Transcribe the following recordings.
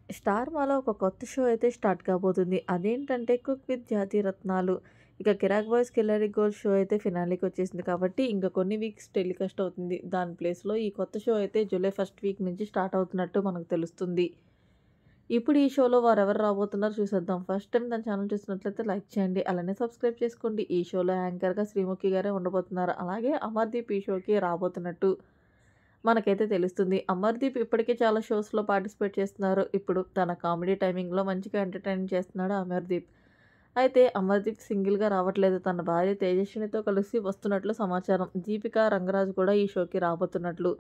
Star మాలో ఒక కొత్త షో అయితే స్టార్ట్ కాబోతుంది. అదేంటంటే 'కుక్ విత్ జాతి రత్నాలు'. ఇక 'కిరాక్ బాయ్స్ కిల్లరి గోల్డ్' షో అయితే ఫినాలేకి వచ్చేసింది కాబట్టి ఇంక కొన్ని వీక్స్ టెలికాస్ట్ అవుతుంది. దాని ప్లేస్‌లో ఈ కొత్త షో అయితే జూలై ఫస్ట్ వీక్ నుంచి స్టార్ట్ అవుతున్నట్టు మనకు తెలుస్తుంది. ఇప్పుడు ఈ షోలో వారెవరు రాబోతున్నారో చూసేద్దాం. ఫస్ట్ టైం నా ఛానల్ చూసినట్లయితే లైక్ చేయండి. అలానే సబ్స్క్రైబ్ చేసుకోండి. ఈ షోలో యాంకర్‌గా శ్రీముఖి గారే ఉండబోతున్నారు. అలాగే అమర్‌దీప్ ఈ షోకి రాబోతున్నట్టు మనకైతే తెలుస్తుంది. అమర్‌దీప్ ఇప్పటికే చాలా షోస్‌లో పార్టిసిపేట్ చేస్తున్నారు. ఇప్పుడు తన కామెడీ టైమింగ్‌లో మంచిగా ఎంటర్‌టైన్ చేస్తున్నాడు అమర్‌దీప్. అయితే అమర్‌దీప్ సింగిల్‌గా రావట్లేదు. తన భార్య తేజస్వినితో కలిసి వస్తున్నట్లు సమాచారం. దీపిక రంగరాజు కూడా ఈ షోకి రాబోతున్నట్లు.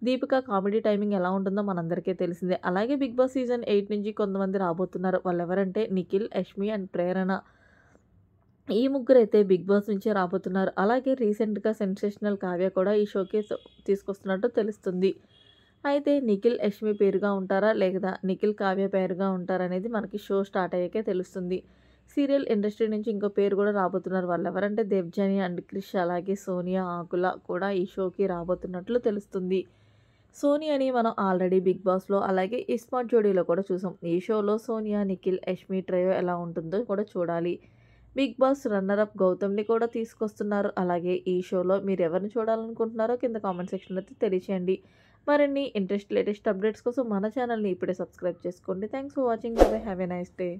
దీపిక కామెడీ టైమింగ్ ఎలా ఉంటుందో మనందరికీ తెలిసిందే. అలాగే 'బిగ్ బాస్' సీజన్ 8 నుంచి కొంతమంది రాబోతున్నారు. వాళ్ళెవరంటే నిఖిల్, యష్మి అండ్ ప్రేరణ. ఈ ముగ్గురైతే 'బిగ్ బాస్' నుంచే రాబోతున్నారు. అలాగే రీసెంట్‌గా సెన్సేషనల్ కావ్య కూడా ఈ షోకి తీసుకొస్తున్నట్టు తెలుస్తుంది. అయితే నిఖిల్, యష్మి పేరుగా ఉంటారా? లేదా నిఖిల్, కావ్య పేరుగా ఉంటారా? అనేది మనకి షో స్టార్ట్ అయ్యాకే తెలుస్తుంది. సీరియల్ ఇండస్ట్రీ నుంచి ఇంకో పేరు కూడా రాబోతున్నారు. వాళ్ళెవరంటే దేవ్జాని అండ్ క్రిష్ అలాగే సోనియా ఆకుల కూడా ఈ షోకి రాబోతున్నట్లు తెలుస్తుంది. సోనియాని మనం ఆల్రెడీ 'బిగ్ బాస్‌లో' అలాగే 'ఇస్మార్ట్ జోడీలో' కూడా చూసాం. ఈ షోలో సోనియా, నిఖిల్, యష్మి ట్రయో ఎలా ఉంటుందో కూడా చూడాలి. 'బిగ్ బాస్' రన్నర్ అప్ గౌతమ్‌ని కూడా తీసుకొస్తున్నారు. అలాగే ఈ షోలో మీరెవరిని చూడాలనుకుంటున్నారో కింద కామెంట్ సెక్షన్‌లో అయితే తెలియచేయండి. మరిన్ని లేటెస్ట్ అప్డేట్స్ కోసం మన ఛానల్‌ని ఇప్పుడే సబ్స్క్రైబ్ చేసుకోండి. Thanks for watching. By by. Have a nice day.